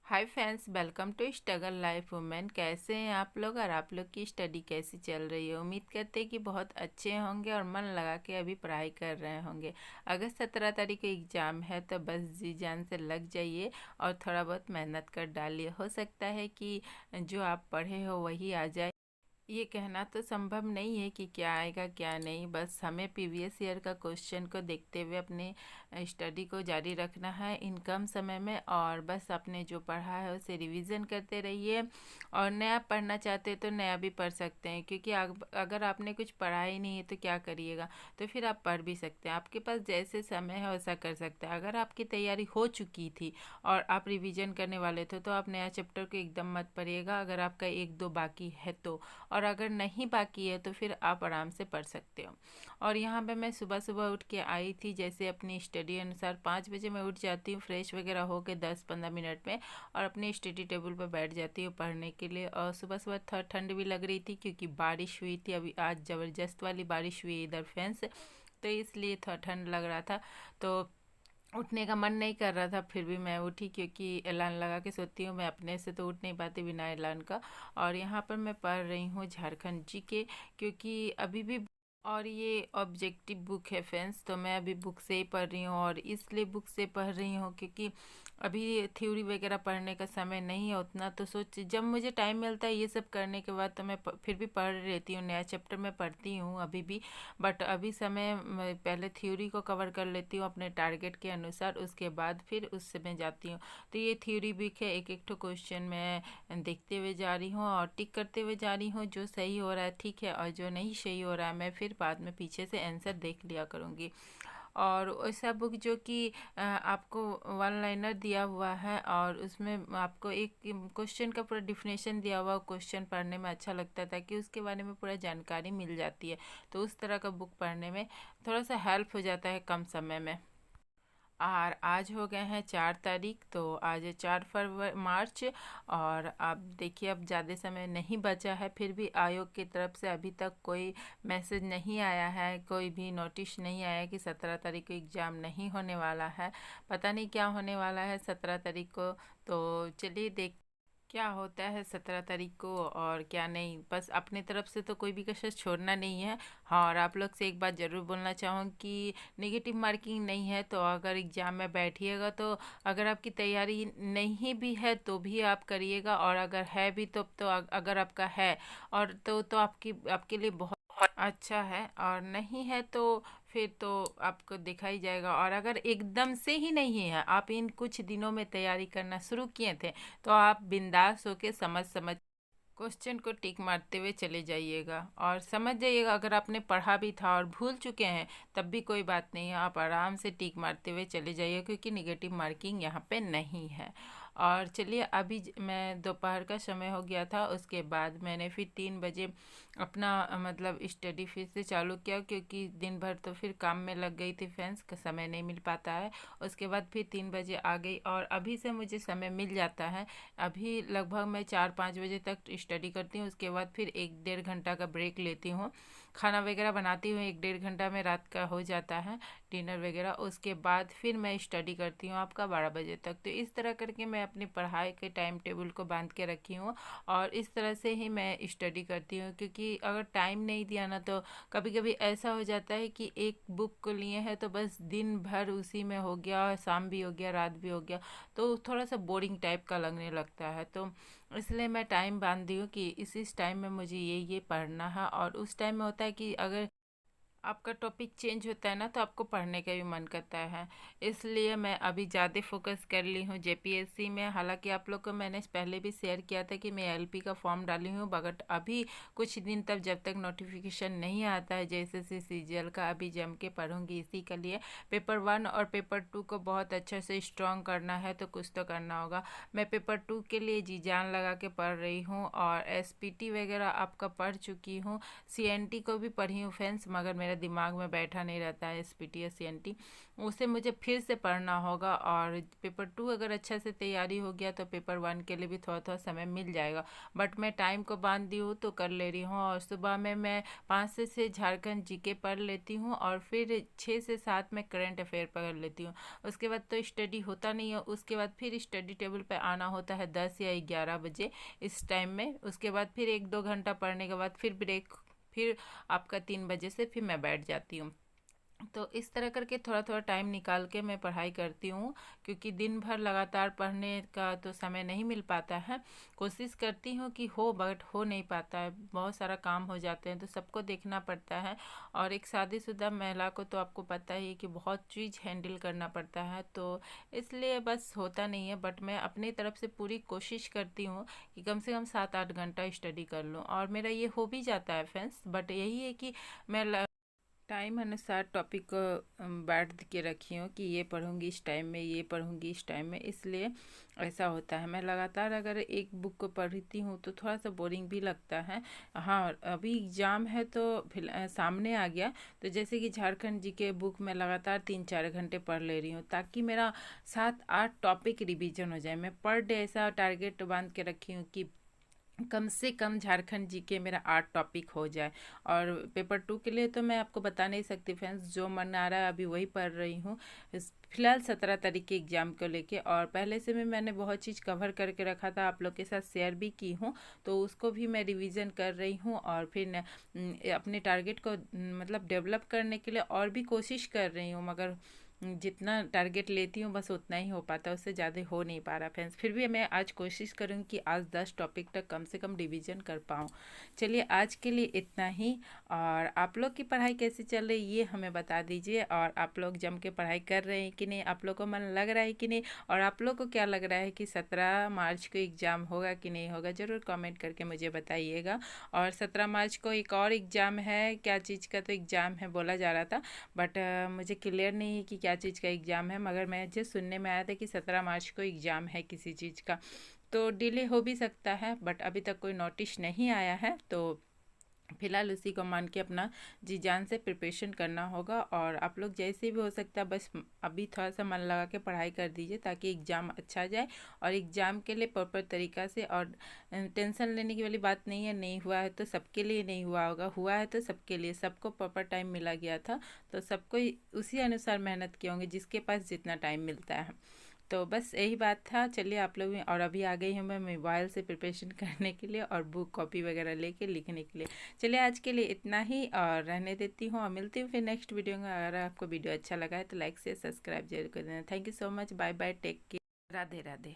Hi friends, welcome to struggle life women. कैसे हैं आप लोग और आप लोग की स्टडी कैसी चल रही है। उम्मीद करते हैं कि बहुत अच्छे होंगे और मन लगा के अभी पढ़ाई कर रहे होंगे। अगर 17 तारीख को एग्ज़ाम है तो बस जी जान से लग जाइए और थोड़ा बहुत मेहनत कर डालिए। हो सकता है कि जो आप पढ़े हो वही आ जाए। ये कहना तो संभव नहीं है कि क्या आएगा क्या नहीं। बस हमें प्रीवियस ईयर का क्वेश्चन को देखते हुए अपने स्टडी को जारी रखना है इन कम समय में, और बस आपने जो पढ़ा है उसे रिवीजन करते रहिए। और नया पढ़ना चाहते हैं तो नया भी पढ़ सकते हैं, क्योंकि अगर आपने कुछ पढ़ा ही नहीं है तो क्या करिएगा। तो फिर आप पढ़ भी सकते हैं, आपके पास जैसे समय है वैसा कर सकते हैं। अगर आपकी तैयारी हो चुकी थी और आप रिवीजन करने वाले थे तो आप नया चैप्टर को एकदम मत पढ़िएगा, अगर आपका एक दो बाकी है तो। और अगर नहीं बाकी है तो फिर आप आराम से पढ़ सकते हो। और यहाँ पे मैं सुबह सुबह उठ के आई थी, जैसे अपनी स्टडी अनुसार 5 बजे मैं उठ जाती हूँ फ्रेश वगैरह होकर 10-15 मिनट में, और अपनी स्टडी टेबल पर बैठ जाती हूँ पढ़ने के लिए। और सुबह सुबह ठंड भी लग रही थी क्योंकि बारिश हुई थी, अभी आज ज़बरदस्त वाली बारिश हुई इधर फ्रेंड्स, तो इसलिए थोड़ा ठंड लग रहा था। तो उठने का मन नहीं कर रहा था, फिर भी मैं उठी क्योंकि अलार्म लगा के सोती हूँ मैं, अपने से तो उठ नहीं पाती बिना अलार्म का। और यहाँ पर मैं पढ़ रही हूँ झारखंड जी के, क्योंकि अभी भी और ये ऑब्जेक्टिव बुक है फ्रेंड्स, तो मैं अभी बुक से ही पढ़ रही हूँ। और इसलिए बुक से पढ़ रही हूँ क्योंकि अभी थ्योरी वगैरह पढ़ने का समय नहीं है उतना, तो सोच जब मुझे टाइम मिलता है ये सब करने के बाद तो मैं फिर भी पढ़ रहती हूँ। नया चैप्टर मैं पढ़ती हूँ अभी भी, बट अभी समय मैं पहले थ्योरी को कवर कर लेती हूँ अपने टारगेट के अनुसार, उसके बाद फिर उससे मैं जाती हूँ। तो ये थ्योरी बुक है, एक एक तो क्वेश्चन मैं देखते हुए जा रही हूँ और टिक करते हुए जा रही हूँ। जो सही हो रहा है ठीक है, और जो नहीं सही हो रहा है मैं फिर बाद में पीछे से आंसर देख लिया करूँगी। और वैसा बुक जो कि आपको वन लाइनर दिया हुआ है और उसमें आपको एक क्वेश्चन का पूरा डिफिनेशन दिया हुआ, क्वेश्चन पढ़ने में अच्छा लगता है ताकि उसके बारे में पूरा जानकारी मिल जाती है। तो उस तरह का बुक पढ़ने में थोड़ा सा हेल्प हो जाता है कम समय में। और आज हो गए हैं 4 तारीख, तो आज है 4 मार्च। और आप देखिए अब ज़्यादा समय नहीं बचा है, फिर भी आयोग की तरफ से अभी तक कोई मैसेज नहीं आया है, कोई भी नोटिस नहीं आया कि 17 तारीख को एग्ज़ाम नहीं होने वाला है। पता नहीं क्या होने वाला है 17 तारीख को। तो चलिए देख क्या होता है 17 तारीख को और क्या नहीं। बस अपनी तरफ से तो कोई भी कसर छोड़ना नहीं है। हाँ, और आप लोग से एक बात ज़रूर बोलना चाहूँ कि नेगेटिव मार्किंग नहीं है, तो अगर एग्ज़ाम में बैठिएगा तो अगर आपकी तैयारी नहीं भी है तो भी आप करिएगा, और अगर है भी तो अगर आपका है और तो आपके लिए बहुत अच्छा है, और नहीं है तो फिर तो आपको दिखा ही जाएगा। और अगर एकदम से ही नहीं है, आप इन कुछ दिनों में तैयारी करना शुरू किए थे, तो आप बिंदास होके समझ समझ क्वेश्चन को टिक मारते हुए चले जाइएगा और समझ जाइएगा। अगर आपने पढ़ा भी था और भूल चुके हैं तब भी कोई बात नहीं है, आप आराम से टिक मारते हुए चले जाइए, क्योंकि निगेटिव मार्किंग यहाँ पे नहीं है। और चलिए अभी मैं दोपहर का समय हो गया था, उसके बाद मैंने फिर 3 बजे अपना मतलब स्टडी फिर से चालू किया, क्योंकि दिन भर तो फिर काम में लग गई थी फ्रेंड्स, का समय नहीं मिल पाता है। उसके बाद फिर 3 बजे आ गई और अभी से मुझे समय मिल जाता है। अभी लगभग मैं 4-5 बजे तक स्टडी करती हूँ, उसके बाद फिर 1-1.5 घंटा का ब्रेक लेती हूँ। खाना वगैरह बनाती हूँ, 1-1.5 घंटा में रात का हो जाता है डिनर वगैरह। उसके बाद फिर मैं स्टडी करती हूँ आपका 12 बजे तक। तो इस तरह करके मैं अपनी पढ़ाई के टाइम टेबल को बांध के रखी हूँ और इस तरह से ही मैं स्टडी करती हूँ, क्योंकि अगर टाइम नहीं दिया ना तो कभी कभी ऐसा हो जाता है कि एक बुक को लिए हैं तो बस दिन भर उसी में हो गया, शाम भी हो गया, रात भी हो गया, तो थोड़ा सा बोरिंग टाइप का लगने लगता है। तो इसलिए मैं टाइम बांध दी हूँ कि इस टाइम में मुझे ये पढ़ना है। और उस टाइम में होता है कि अगर आपका टॉपिक चेंज होता है ना तो आपको पढ़ने का भी मन करता है। इसलिए मैं अभी ज़्यादा फोकस कर ली हूँ जेपीएससी में। हालांकि आप लोग को मैंने पहले भी शेयर किया था कि मैं एलपी का फॉर्म डाली हूँ, बट अभी कुछ दिन तक जब तक नोटिफिकेशन नहीं आता है जेएसएससी सीजीएल का, अभी जम के पढ़ूंगी इसी के लिए। पेपर 1 और पेपर 2 को बहुत अच्छे से स्ट्रॉन्ग करना है तो कुछ तो करना होगा। मैं पेपर 2 के लिए जी जान लगा के पढ़ रही हूँ और एसपीटी वगैरह आपका पढ़ चुकी हूँ, सीएनटी को भी पढ़ी हूँ फ्रेंड्स, मगर मेरा मेरा दिमाग में बैठा नहीं रहता है SPT CNT, उसे मुझे फिर से पढ़ना होगा। और पेपर 2 अगर अच्छा से तैयारी हो गया तो पेपर 1 के लिए भी थोड़ा थोड़ा समय मिल जाएगा। बट मैं टाइम को बांध दी हूँ तो कर ले रही हूँ। और सुबह में मैं 5 से 6 झारखंड GK पढ़ लेती हूँ और फिर 6 से 7 में करंट अफेयर पढ़ लेती हूँ। उसके बाद तो स्टडी होता नहीं है, उसके बाद फिर स्टडी टेबल पे आना होता है 10 या 11 बजे इस टाइम में। उसके बाद फिर 1-2 घंटा पढ़ने के बाद फिर ब्रेक, फिर आपका 3 बजे से फिर मैं बैठ जाती हूँ। तो इस तरह करके थोड़ा थोड़ा टाइम निकाल के मैं पढ़ाई करती हूँ, क्योंकि दिन भर लगातार पढ़ने का तो समय नहीं मिल पाता है। कोशिश करती हूँ कि हो, बट हो नहीं पाता है, बहुत सारा काम हो जाते हैं तो सबको देखना पड़ता है। और एक शादीशुदा महिला को तो आपको पता ही है कि बहुत चीज़ हैंडल करना पड़ता है, तो इसलिए बस होता नहीं है। बट मैं अपनी तरफ से पूरी कोशिश करती हूँ कि कम से कम 7-8 घंटा स्टडी कर लूँ, और मेरा ये हो भी जाता है फ्रेंड्स। बट यही है कि मैं टाइम अनुसार टॉपिक को बांट के रखी हूँ कि ये पढ़ूंगी इस टाइम में, ये पढ़ूंगी इस टाइम में, इसलिए ऐसा होता है। मैं लगातार अगर एक बुक को पढ़ती हूँ तो थोड़ा सा बोरिंग भी लगता है। हाँ, अभी एग्ज़ाम है तो सामने आ गया, तो जैसे कि झारखंड GK बुक में लगातार 3-4 घंटे पढ़ ले रही हूँ, ताकि मेरा 7-8 टॉपिक रिवीजन हो जाए। मैं पर डे ऐसा टारगेट बांध के रखी हूँ कि कम से कम झारखंड GK मेरा 8 टॉपिक हो जाए। और पेपर 2 के लिए तो मैं आपको बता नहीं सकती फ्रेंड्स, जो मन आ रहा है अभी वही पढ़ रही हूँ। फिलहाल 17 तारीख के एग्ज़ाम को लेके, और पहले से मैंने बहुत चीज़ कवर करके रखा था, आप लोग के साथ शेयर भी की हूँ, तो उसको भी मैं रिवीजन कर रही हूँ। और फिर अपने टारगेट को मतलब डेवलप करने के लिए और भी कोशिश कर रही हूँ, मगर जितना टारगेट लेती हूँ बस उतना ही हो पाता है, उससे ज़्यादा हो नहीं पा रहा फ्रेंड्स। फिर भी मैं आज कोशिश करूँगी कि आज 10 टॉपिक तक कम से कम रिवीजन कर पाऊँ। चलिए आज के लिए इतना ही। और आप लोग की पढ़ाई कैसी चल रही है ये हमें बता दीजिए, और आप लोग जम के पढ़ाई कर रहे हैं कि नहीं, आप लोग को मन लग रहा है कि नहीं, और आप लोग को क्या लग रहा है कि 17 मार्च को एग्ज़ाम होगा कि नहीं होगा, ज़रूर कमेंट करके मुझे बताइएगा। और 17 मार्च को एक और एग्ज़ाम है, क्या चीज़ का तो एग्ज़ाम है बोला जा रहा था, बट मुझे क्लियर नहीं है कि क्या चीज़ का एग्ज़ाम है, मगर मुझे सुनने में आया था कि 17 मार्च को एग्ज़ाम है किसी चीज़ का। तो डिले हो भी सकता है, बट अभी तक कोई नोटिस नहीं आया है, तो फिलहाल उसी को मान के अपना जी जान से प्रिपरेशन करना होगा। और आप लोग जैसे भी हो सकता है बस अभी थोड़ा सा मन लगा के पढ़ाई कर दीजिए, ताकि एग्ज़ाम अच्छा जाए। और एग्ज़ाम के लिए प्रॉपर तरीक़ा से, और टेंशन लेने की वाली बात नहीं है, नहीं हुआ है तो सबके लिए नहीं हुआ होगा, हुआ है तो सबके लिए, सबको प्रॉपर टाइम मिला गया था, तो सबको उसी अनुसार मेहनत किए होंगे जिसके पास जितना टाइम मिलता है। तो बस यही बात था। चलिए आप लोग, और अभी आ गई हूँ मैं मोबाइल से प्रिपरेशन करने के लिए और बुक कॉपी वगैरह लेके लिखने के लिए। चलिए आज के लिए इतना ही, और रहने देती हूँ, और मिलती हूँ फिर नेक्स्ट वीडियो में। अगर आपको वीडियो अच्छा लगा है तो लाइक से सब्सक्राइब जरूर कर देना। Thank you so much, bye bye, take care, Radhe Radhe.